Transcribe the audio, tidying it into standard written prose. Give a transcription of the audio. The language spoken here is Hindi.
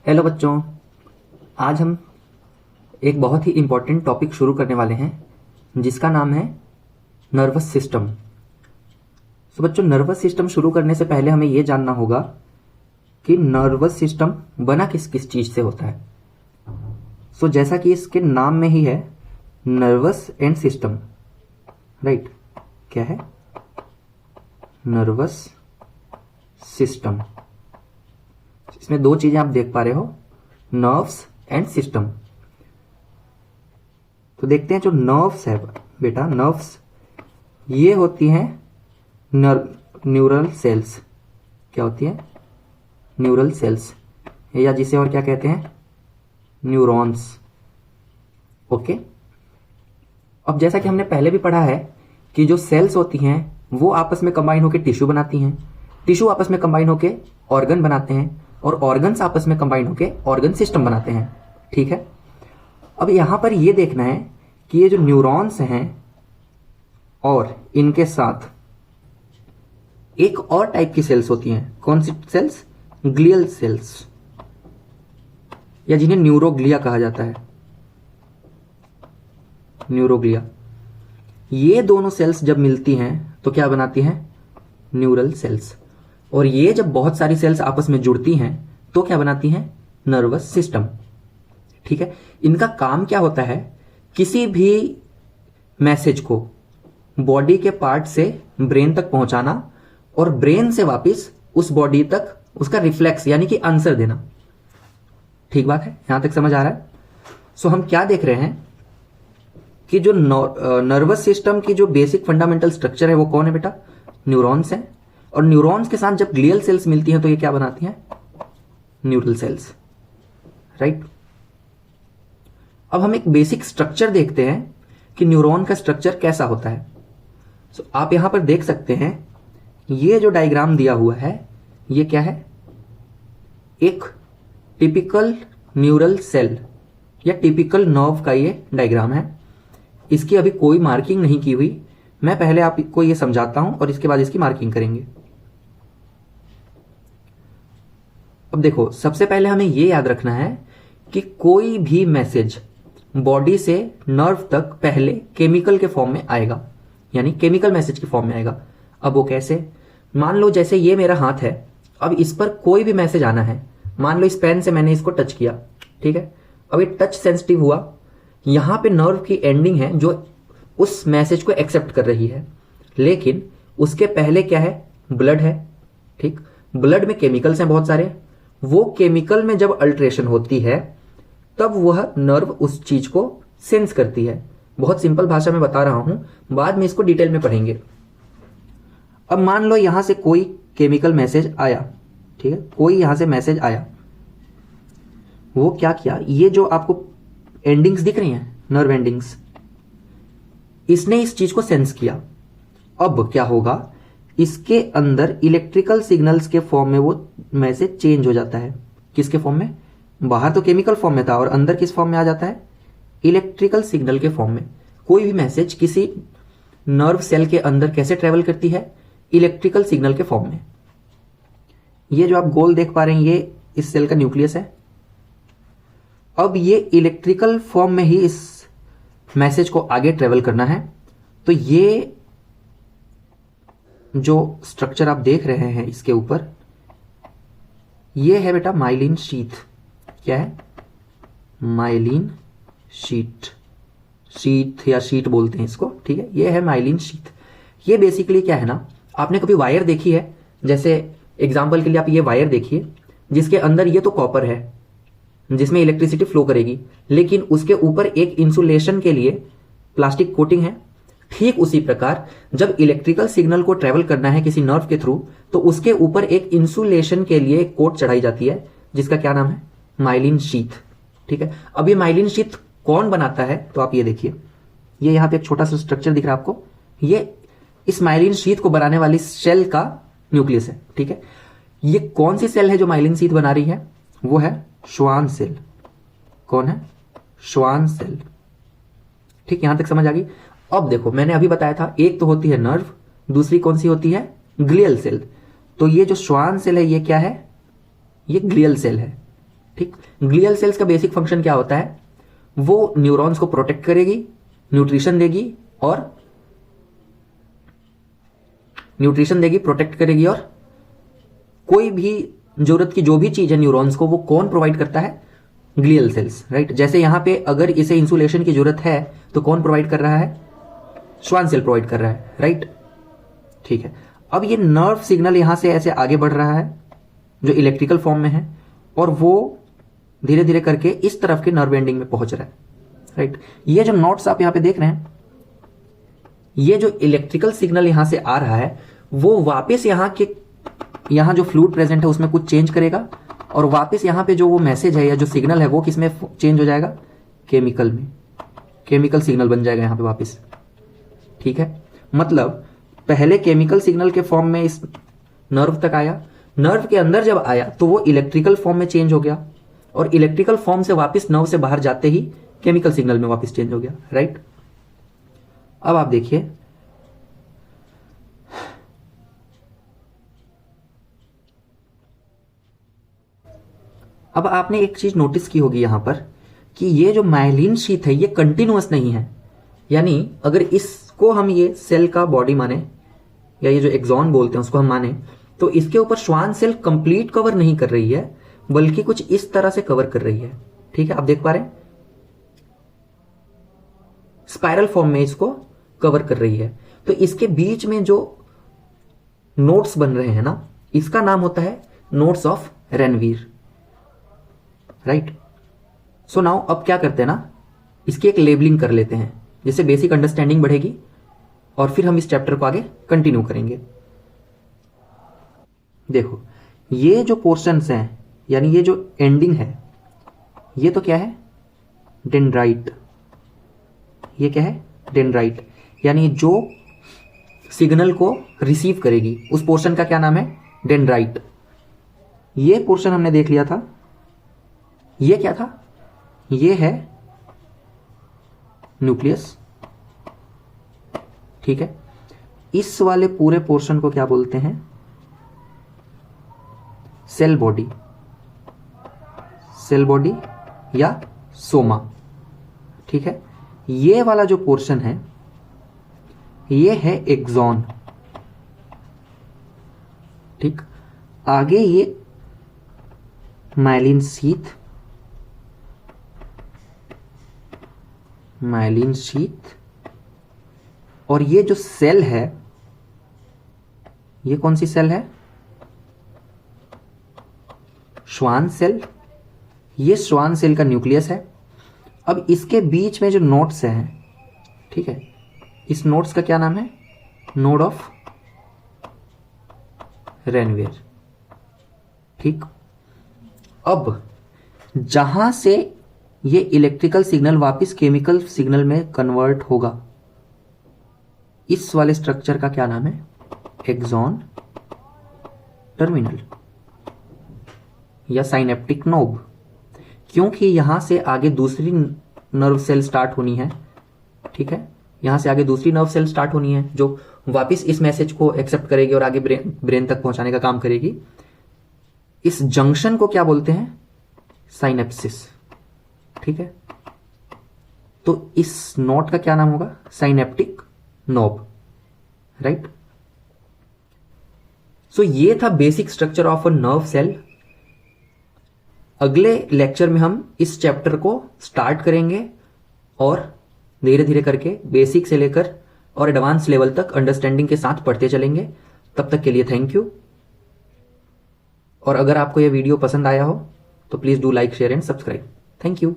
हेलो बच्चों, आज हम एक बहुत ही इम्पॉर्टेंट टॉपिक शुरू करने वाले हैं जिसका नाम है नर्वस सिस्टम। तो बच्चों, नर्वस सिस्टम शुरू करने से पहले हमें यह जानना होगा कि नर्वस सिस्टम बना किस किस चीज़ से होता है। सो जैसा कि इसके नाम में ही है, नर्वस एंड सिस्टम, राइट। क्या है? Nervous system. इसमें दो चीजें आप देख पा रहे हो, नर्व्स एंड सिस्टम। तो देखते हैं, जो नर्व्स है बेटा, नर्व्स ये होती हैं न्यूरल सेल्स। क्या होती है? न्यूरल सेल्स, या जिसे और क्या कहते हैं, न्यूरॉन्स। ओके। अब जैसा कि हमने पहले भी पढ़ा है कि जो सेल्स होती हैं वो आपस में कंबाइन होकर टिश्यू बनाती हैं, टिश्यू आपस में कंबाइन होकर ऑर्गन बनाते हैं, और ऑर्गन्स आपस में कंबाइन होकर ऑर्गन सिस्टम बनाते हैं। ठीक है। अब यहां पर यह देखना है कि ये जो न्यूरॉन्स हैं और इनके साथ एक और टाइप की सेल्स होती हैं। कौन सी सेल्स? ग्लियल सेल्स, या जिन्हें न्यूरोग्लिया कहा जाता है। न्यूरोग्लिया। ये दोनों सेल्स जब मिलती हैं तो क्या बनाती हैं? Neural sales. और ये जब बहुत सारी सेल्स आपस में जुड़ती हैं तो क्या बनाती हैं? Nervous system. ठीक है। इनका काम क्या होता है? किसी भी मैसेज को बॉडी के पार्ट से ब्रेन तक पहुंचाना और ब्रेन से वापस उस बॉडी तक उसका रिफ्लेक्स यानी कि आंसर देना। ठीक बात है? यहां तक समझ आ रहा है? सो हम क्या देख रहे हैं कि जो नर्वस सिस्टम की जो बेसिक फंडामेंटल स्ट्रक्चर है वो कौन है बेटा? न्यूरॉन्स है। और न्यूरॉन्स के साथ जब ग्लियल सेल्स मिलती हैं तो ये क्या बनाती हैं? Neural sales, right. अब हम एक बेसिक स्ट्रक्चर देखते हैं कि न्यूरॉन का स्ट्रक्चर कैसा होता है। सो आप यहां पर देख सकते हैं, ये जो डायग्राम दिया हुआ है ये क्या है? एक टिपिकल न्यूरल सेल या टिपिकल नर्व का ये डायग्राम है। इसकी अभी कोई मार्किंग नहीं की हुई, मैं पहले आपको ये समझाता हूं और इसके बाद इसकी मार्किंग करेंगे। अब देखो, सबसे पहले हमें ये याद रखना है कि कोई भी मैसेज बॉडी से नर्व तक पहले केमिकल के फॉर्म में आएगा, यानी केमिकल मैसेज के फॉर्म में आएगा। अब वो कैसे? मान लो जैसे ये मेरा हाथ है, अब इस पर कोई भी मैसेज आना है। मान लो इस पेन से मैंने इसको टच किया, ठीक है। अब ये टच सेंसिटिव हुआ, यहां पे नर्व की एंडिंग है जो उस मैसेज को एक्सेप्ट कर रही है, लेकिन उसके पहले क्या है? ब्लड है। ठीक। ब्लड में केमिकल्स हैं बहुत सारे, वो केमिकल में जब अल्ट्रेशन होती है तब वह नर्व उस चीज को सेंस करती है। बहुत सिंपल भाषा में बता रहा हूं, बाद में इसको डिटेल में पढ़ेंगे। अब मान लो यहां से कोई केमिकल मैसेज आया, ठीक है, कोई यहां से मैसेज आया, वो क्या किया? ये जो आपको एंडिंग्स दिख रही हैं, नर्व एंडिंग्स, इसने इस चीज को सेंस किया। अब क्या होगा? इसके अंदर इलेक्ट्रिकल सिग्नल्स के फॉर्म में वो मैसेज चेंज हो जाता है। किसके फॉर्म में? बाहर तो केमिकल फॉर्म में था और अंदर किस फॉर्म में आ जाता है? इलेक्ट्रिकल सिग्नल के फॉर्म में। कोई भी मैसेज किसी नर्व सेल के अंदर कैसे ट्रेवल करती है? इलेक्ट्रिकल सिग्नल के फॉर्म में। ये जो आप गोल देख पा रहे हैं, ये इस सेल का न्यूक्लियस है। अब ये इलेक्ट्रिकल फॉर्म में ही इस मैसेज को आगे ट्रेवल करना है। तो ये जो स्ट्रक्चर आप देख रहे हैं इसके ऊपर, ये है बेटा माइलिन शीथ। क्या है? Myelin sheath. शीट या शीट बोलते हैं इसको, ठीक है। ये है माइलिन शीथ। ये बेसिकली क्या है ना, आपने कभी वायर देखी है? जैसे एग्जांपल के लिए आप ये वायर देखिए, जिसके अंदर ये तो कॉपर है जिसमें इलेक्ट्रिसिटी फ्लो करेगी, लेकिन उसके ऊपर एक इंसुलेशन के लिए प्लास्टिक कोटिंग है। ठीक उसी प्रकार जब इलेक्ट्रिकल सिग्नल को ट्रेवल करना है किसी नर्व के थ्रू, तो उसके ऊपर एक इंसुलेशन के लिए एक कोट चढ़ाई जाती है, जिसका क्या नाम है? Myelin sheath. ठीक है। अब ये माइलिन शीथ कौन बनाता है? तो आप ये देखिए, ये यहां पे एक छोटा सा स्ट्रक्चर दिख रहा है आपको, ये इस माइलिन शीथ को बनाने वाली सेल का न्यूक्लियस है। ठीक है। ये कौन सी सेल है जो माइलिन शीथ बना रही है? वो है श्वान सेल। कौन है? Schwann cell. ठीक, यहां तक समझ आ गई। अब देखो, मैंने अभी बताया था, एक तो होती है नर्व, दूसरी कौन सी होती है? Glial cell. तो ये जो श्वान सेल है ये क्या है? ये ग्लियल सेल है। ठीक, ग्लियल सेल्स का बेसिक फंक्शन क्या होता है, वो न्यूरॉन्स को प्रोटेक्ट करेगी, न्यूट्रिशन देगी प्रोटेक्ट करेगी, और कोई भी जरूरत की जो भी चीज है न्यूरॉन्स को, वो कौन प्रोवाइड करता है, ग्लियल सेल्स, राइट। जैसे यहां पे अगर इसे इंसुलेशन की जरूरत है तो कौन प्रोवाइड कर रहा है, श्वान सेल प्रोवाइड कर रहा है, राइट। ठीक है, अब ये नर्व सिग्नल यहां से ऐसे आगे बढ़ रहा है जो इलेक्ट्रिकल फॉर्म में है, और वो धीरे धीरे करके इस तरफ के नर्व एंडिंग में पहुंच रहा है, राइट। ये जो नोट्स आप यहां पे देख रहे हैं, ये जो इलेक्ट्रिकल सिग्नल यहां से आ रहा है वो वापस यहां जो फ्लूइड प्रेजेंट है उसमें कुछ चेंज करेगा, और वापस यहां पे जो वो मैसेज है या जो सिग्नल है वो किसमें चेंज हो जाएगा, केमिकल में, केमिकल सिग्नल बन जाएगा यहां पे वापस। ठीक है, मतलब पहले केमिकल सिग्नल के फॉर्म में इस नर्व तक आया, नर्व के अंदर जब आया तो वो इलेक्ट्रिकल फॉर्म में चेंज हो गया, और इलेक्ट्रिकल फॉर्म से वापस नर्व से बाहर जाते ही केमिकल सिग्नल में वापस चेंज हो गया, राइट। अब आप देखिए, अब आपने एक चीज नोटिस की होगी यहां पर कि ये जो माइलिन शीथ है ये कंटिन्यूअस नहीं है, यानी अगर इसको हम ये सेल का बॉडी माने या ये जो एक्सॉन बोलते हैं उसको हम माने, तो इसके ऊपर श्वान सेल कंप्लीट कवर नहीं कर रही है बल्कि कुछ इस तरह से कवर कर रही है। ठीक है, आप देख पा रहे हैं, स्पाइरल फॉर्म में इसको कवर कर रही है। तो इसके बीच में जो नोट्स बन रहे हैं ना, इसका नाम होता है notes of Ranveer, right. So now अब क्या करते हैं ना, इसकी एक लेबलिंग कर लेते हैं जिससे बेसिक अंडरस्टैंडिंग बढ़ेगी, और फिर हम इस चैप्टर को आगे कंटिन्यू करेंगे। देखो, ये जो पोर्शंस हैं यानी ये जो एंडिंग है, ये तो क्या है, डेंड्राइट। ये क्या है, डेंड्राइट, यानी जो सिग्नल को रिसीव करेगी उस पोर्शन का क्या नाम है, डेंड्राइट। ये पोर्शन हमने देख लिया था, ये क्या था, ये है न्यूक्लियस। ठीक है, इस वाले पूरे पोर्शन को क्या बोलते हैं, सेल बॉडी, सेल बॉडी या सोमा। ठीक है, ये वाला जो पोर्शन है ये है एक्सॉन। ठीक, आगे ये माइलिन शीथ, माइलिन शीथ, और ये जो सेल है ये कौन सी सेल है, श्वान सेल। ये श्वान सेल का न्यूक्लियस है। अब इसके बीच में जो नोड्स हैं, ठीक है, इस नोड्स का क्या नाम है, नोड ऑफ रेनवीर। ठीक, अब जहां से ये इलेक्ट्रिकल सिग्नल वापस केमिकल सिग्नल में कन्वर्ट होगा, इस वाले स्ट्रक्चर का क्या नाम है, एक्सॉन टर्मिनल या साइनेप्टिक नोब। क्योंकि यहां से आगे दूसरी नर्व सेल स्टार्ट होनी है। ठीक है, यहां से आगे दूसरी नर्व सेल स्टार्ट होनी है जो वापस इस मैसेज को एक्सेप्ट करेगी और आगे ब्रेन तक पहुंचाने का काम करेगी। इस जंक्शन को क्या बोलते हैं, साइनेप्सिस। ठीक है, तो इस नोड का क्या नाम होगा, साइनेप्टिक नोब, राइट। सो ये था basic structure of a nerve cell. अगले लेक्चर में हम इस चैप्टर को स्टार्ट करेंगे और धीरे धीरे करके बेसिक से लेकर और एडवांस लेवल तक अंडरस्टैंडिंग के साथ पढ़ते चलेंगे। तब तक के लिए थैंक यू। और अगर आपको यह वीडियो पसंद आया हो तो please do like, share and subscribe. Thank you.